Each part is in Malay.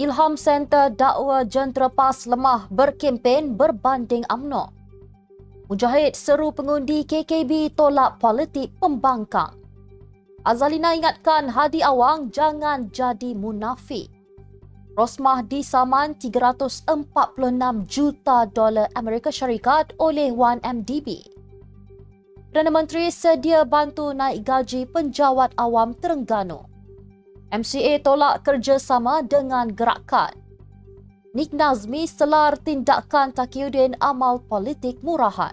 Ilham Center dakwa jentera PAS lemah berkempen berbanding UMNO. Mujahid seru pengundi KKB tolak politik pembangkang. Azalina ingatkan Hadi Awang jangan jadi munafik. Rosmah disaman $346 juta Amerika Syarikat oleh 1MDB. Perdana Menteri sedia bantu naik gaji penjawat awam Terengganu. MCA tolak kerjasama dengan gerakan. Nik Nazmi selar tindakan Taqiyuddin amal politik murahan.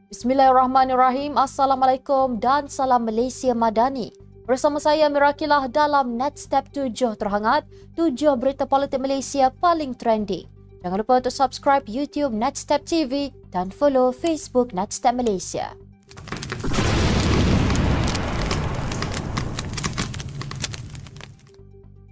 Bismillahirrahmanirrahim. Assalamualaikum dan salam Malaysia Madani. Bersama saya Mirakilah dalam Netstep 7 terhangat, 7 berita politik Malaysia paling trending. Jangan lupa untuk subscribe YouTube Netstep TV dan follow Facebook Netstep Malaysia.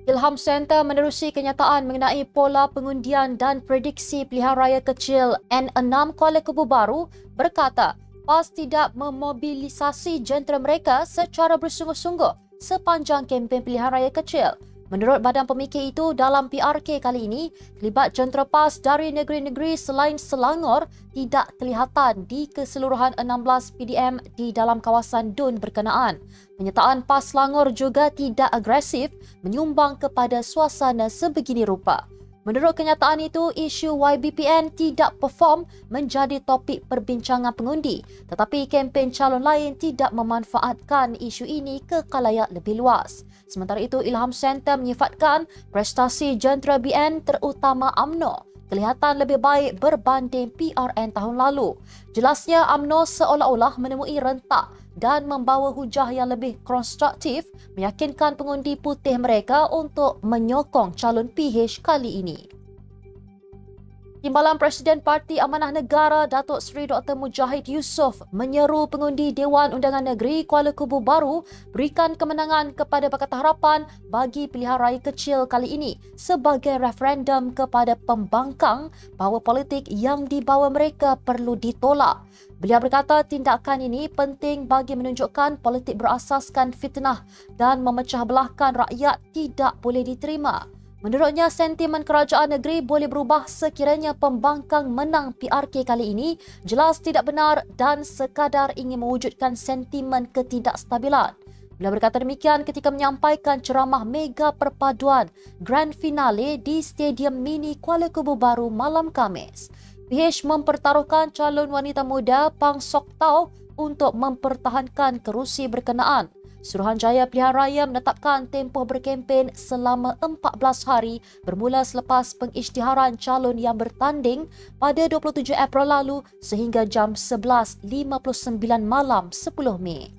Ilham Center menerusi kenyataan mengenai pola pengundian dan prediksi pilihan raya kecil N6 Kuala Kubu Baru berkata PAS tidak memobilisasi jentera mereka secara bersungguh-sungguh sepanjang kempen pilihan raya kecil. Menurut Badan Pemikir itu, dalam PRK kali ini, kelibat jentera PAS dari negeri-negeri selain Selangor tidak kelihatan di keseluruhan 16 PDM di dalam kawasan DUN berkenaan. Penyertaan PAS Selangor juga tidak agresif menyumbang kepada suasana sebegini rupa. Menurut kenyataan itu, isu YBPN tidak perform menjadi topik perbincangan pengundi, tetapi kempen calon lain tidak memanfaatkan isu ini ke khalayak lebih luas. Sementara itu, Ilham Center menyifatkan prestasi jentera BN terutama UMNO kelihatan lebih baik berbanding PRN tahun lalu. Jelasnya, UMNO seolah-olah menemui rentak dan membawa hujah yang lebih konstruktif meyakinkan pengundi putih mereka untuk menyokong calon PH kali ini. Timbalan Presiden Parti Amanah Negara Datuk Seri Dr. Mujahid Yusof menyeru pengundi Dewan Undangan Negeri Kuala Kubu Baru berikan kemenangan kepada Pakatan Harapan bagi pilihan raya kecil kali ini sebagai referendum kepada pembangkang bahawa politik yang dibawa mereka perlu ditolak. Beliau berkata tindakan ini penting bagi menunjukkan politik berasaskan fitnah dan memecah belahkan rakyat tidak boleh diterima. Menurutnya, sentimen kerajaan negeri boleh berubah sekiranya pembangkang menang PRK kali ini jelas tidak benar dan sekadar ingin mewujudkan sentimen ketidakstabilan. Beliau berkata demikian ketika menyampaikan ceramah mega perpaduan Grand Finale di Stadium Mini Kuala Kubu Baru malam Khamis. PH mempertaruhkan calon wanita muda Pang Sok Tau untuk mempertahankan kerusi berkenaan. Suruhanjaya Pilihan Raya menetapkan tempoh berkempen selama 14 hari bermula selepas pengisytiharan calon yang bertanding pada 27 April lalu sehingga jam 11.59 malam 10 Mei.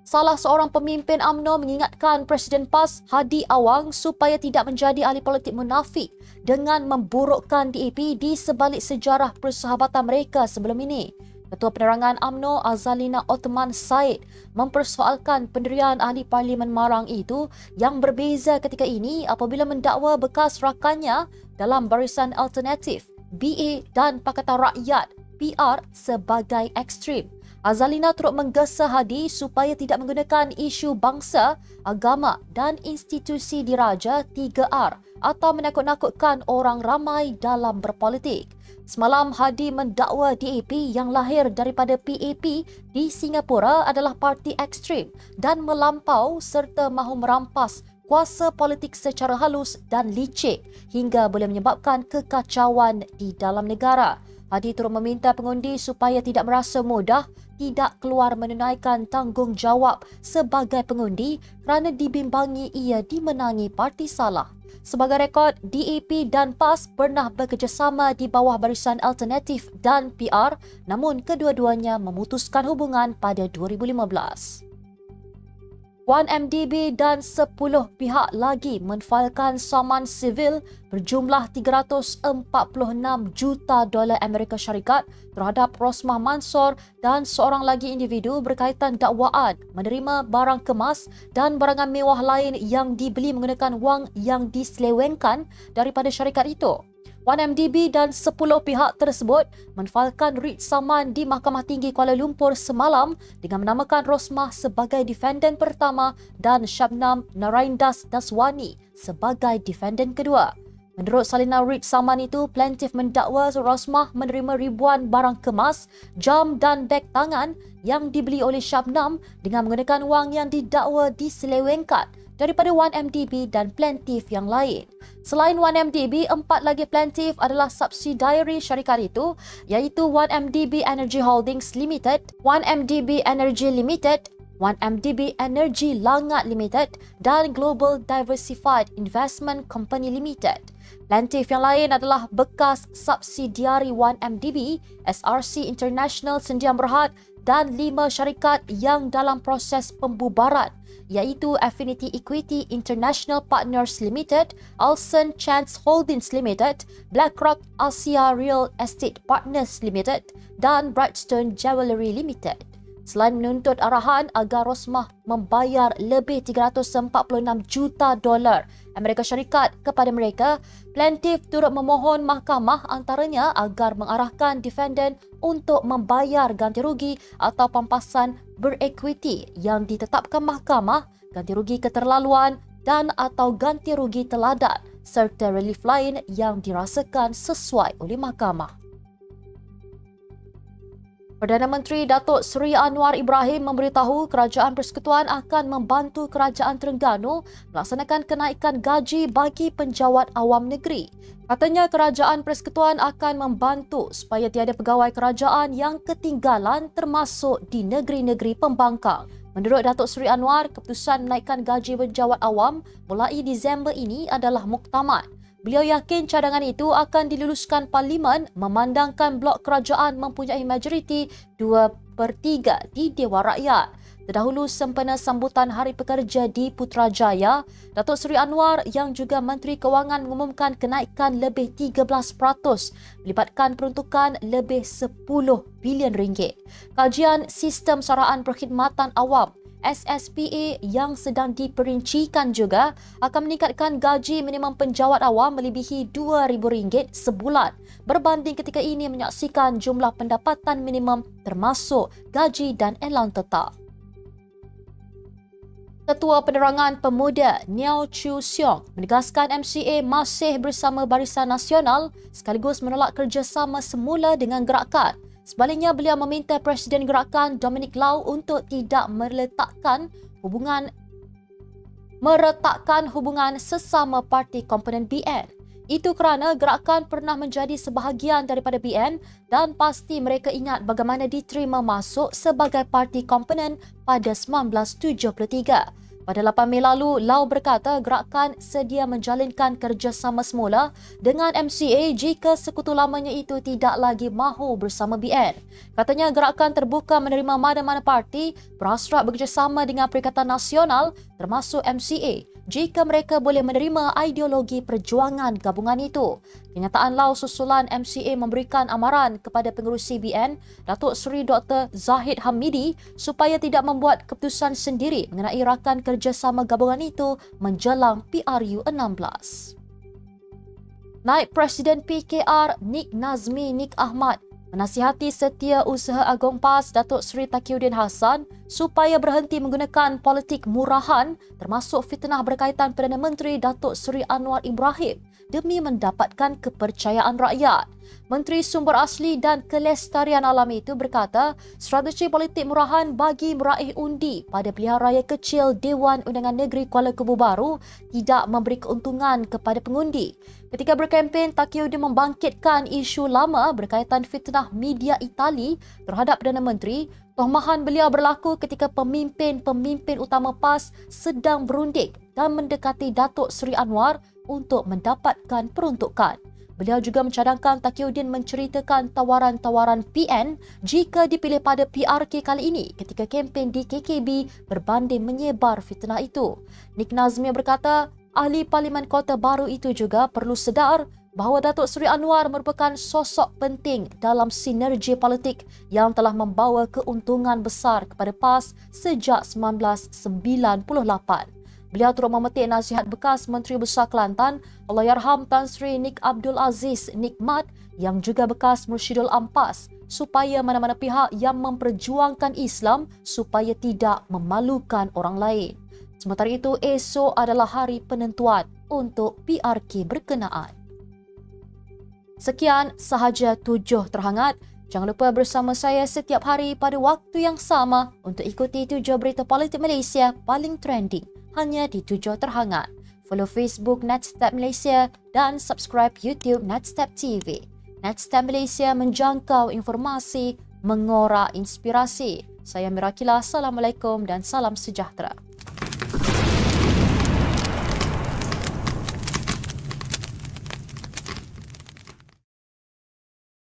Salah seorang pemimpin UMNO mengingatkan Presiden PAS Hadi Awang supaya tidak menjadi ahli politik munafik dengan memburukkan DAP di sebalik sejarah persahabatan mereka sebelum ini. Ketua Penerangan UMNO Azalina Othman Said mempersoalkan pendirian ahli parlimen Marang itu yang berbeza ketika ini apabila mendakwa bekas rakannya dalam Barisan Alternatif BA dan Pakatan Rakyat PR sebagai ekstrim. Azalina turut menggesa Hadi supaya tidak menggunakan isu bangsa, agama dan institusi diraja 3R atau menakut-nakutkan orang ramai dalam berpolitik. Semalam, Hadi mendakwa DAP yang lahir daripada PAP di Singapura adalah parti ekstrim dan melampau serta mahu merampas kuasa politik secara halus dan licik hingga boleh menyebabkan kekacauan di dalam negara. Hadi turut meminta pengundi supaya tidak merasa mudah tidak keluar menunaikan tanggungjawab sebagai pengundi kerana dibimbangi ia dimenangi parti salah. Sebagai rekod, DAP dan PAS pernah bekerjasama di bawah Barisan Alternatif dan PR namun kedua-duanya memutuskan hubungan pada 2015. 1MDB dan 10 pihak lagi menfailkan saman sivil berjumlah $346 juta Amerika Syarikat terhadap Rosmah Mansor dan seorang lagi individu berkaitan dakwaan menerima barang kemas dan barangan mewah lain yang dibeli menggunakan wang yang diselewengkan daripada syarikat itu. 1MDB dan 10 pihak tersebut menfailkan writ saman di Mahkamah Tinggi Kuala Lumpur semalam dengan menamakan Rosmah sebagai defendant pertama dan Shabnam Naraindas Daswani sebagai defendant kedua. Menurut salinan writ saman itu, plaintiff mendakwa Rosmah menerima ribuan barang kemas, jam dan beg tangan yang dibeli oleh Shabnam dengan menggunakan wang yang didakwa diselewengkan daripada 1MDB dan plaintiff yang lain. Selain 1MDB, 4 lagi plaintiff adalah subsidiary syarikat itu, iaitu 1MDB Energy Holdings Limited, 1MDB Energy Limited, 1MDB Energy Langat Limited dan Global Diversified Investment Company Limited. Plaintiff yang lain adalah bekas subsidiari 1MDB, SRC International Sdn Bhd dan 5 syarikat yang dalam proses pembubaran, iaitu Affinity Equity International Partners Limited, Alson Chance Holdings Limited, BlackRock Asia Real Estate Partners Limited dan Brightstone Jewellery Limited. Selain menuntut arahan agar Rosmah membayar lebih $346 juta Amerika Syarikat kepada mereka, plaintiff turut memohon mahkamah antaranya agar mengarahkan defendant untuk membayar ganti rugi atau pampasan berekuiti yang ditetapkan mahkamah, ganti rugi keterlaluan dan atau ganti rugi teladan serta relief lain yang dirasakan sesuai oleh mahkamah. Perdana Menteri Datuk Seri Anwar Ibrahim memberitahu Kerajaan Persekutuan akan membantu Kerajaan Terengganu melaksanakan kenaikan gaji bagi penjawat awam negeri. Katanya Kerajaan Persekutuan akan membantu supaya tiada pegawai kerajaan yang ketinggalan termasuk di negeri-negeri pembangkang. Menurut Datuk Seri Anwar, keputusan menaikkan gaji penjawat awam mulai Disember ini adalah muktamad. Beliau yakin cadangan itu akan diluluskan Parlimen memandangkan blok kerajaan mempunyai majoriti 2/3 di Dewan Rakyat. Terdahulu sempena sambutan Hari Pekerja di Putrajaya, Datuk Seri Anwar yang juga Menteri Kewangan mengumumkan kenaikan lebih 13% melibatkan peruntukan lebih 10 bilion ringgit. Kajian Sistem Saraan Perkhidmatan Awam SSPA yang sedang diperincikan juga akan meningkatkan gaji minimum penjawat awam melebihi RM2,000 sebulan berbanding ketika ini menyaksikan jumlah pendapatan minimum termasuk gaji dan elang tetap. Ketua Penerangan Pemuda Niau Chu Siong menegaskan MCA masih bersama Barisan Nasional sekaligus menolak kerjasama semula dengan gerakan. Sebaliknya, beliau meminta Presiden Gerakan Dominic Lau untuk tidak meretakkan hubungan sesama parti komponen BN. Itu kerana gerakan pernah menjadi sebahagian daripada BN dan pasti mereka ingat bagaimana diterima masuk sebagai parti komponen pada 1973. Pada 8 Mei lalu, Lau berkata gerakan sedia menjalinkan kerjasama semula dengan MCA jika sekutu lamanya itu tidak lagi mahu bersama BN. Katanya gerakan terbuka menerima mana-mana parti berhasrat bekerjasama dengan Perikatan Nasional termasuk MCA jika mereka boleh menerima ideologi perjuangan gabungan itu. Kenyataan Lau susulan MCA memberikan amaran kepada pengerusi BN, Datuk Seri Dr. Zahid Hamidi, supaya tidak membuat keputusan sendiri mengenai rakan kerjasama gabungan itu menjelang PRU16. Naib Presiden PKR Nik Nazmi Nik Ahmad menasihati Setiausaha Agong PAS Datuk Seri Taqiyuddin Hassan supaya berhenti menggunakan politik murahan termasuk fitnah berkaitan Perdana Menteri Datuk Seri Anwar Ibrahim demi mendapatkan kepercayaan rakyat. Menteri Sumber Asli dan Kelestarian Alam itu berkata strategi politik murahan bagi meraih undi pada pilihan raya kecil Dewan Undangan Negeri Kuala Kubu Baru tidak memberi keuntungan kepada pengundi. Ketika berkempen, Taqiyuddin membangkitkan isu lama berkaitan fitnah media Itali terhadap Perdana Menteri. Tohmahan beliau berlaku ketika pemimpin utama PAS sedang berunding dan mendekati Datuk Seri Anwar untuk mendapatkan peruntukan. Beliau juga mencadangkan Taqiyuddin menceritakan tawaran-tawaran PN jika dipilih pada PRK kali ini ketika kempen di KKB berbanding menyebar fitnah itu. Nik Nazmi berkata, ahli Parlimen Kota Baru itu juga perlu sedar bahawa Datuk Seri Anwar merupakan sosok penting dalam sinergi politik yang telah membawa keuntungan besar kepada PAS sejak 1998. Beliau turut memetik nasihat bekas Menteri Besar Kelantan Allahyarham Tan Sri Nik Abdul Aziz Nikmat yang juga bekas Mursyidul Ampas supaya mana-mana pihak yang memperjuangkan Islam supaya tidak memalukan orang lain. Sementara itu, esok adalah hari penentuan untuk PRK berkenaan. Sekian sahaja 7 terhangat. Jangan lupa bersama saya setiap hari pada waktu yang sama untuk ikuti 7 berita politik Malaysia paling trending hanya di 7 terhangat. Follow Facebook Netstab Malaysia dan subscribe YouTube Netstab TV. Netstab Malaysia menjangkau informasi, mengorak inspirasi. Saya Mirakila, Assalamualaikum dan salam sejahtera.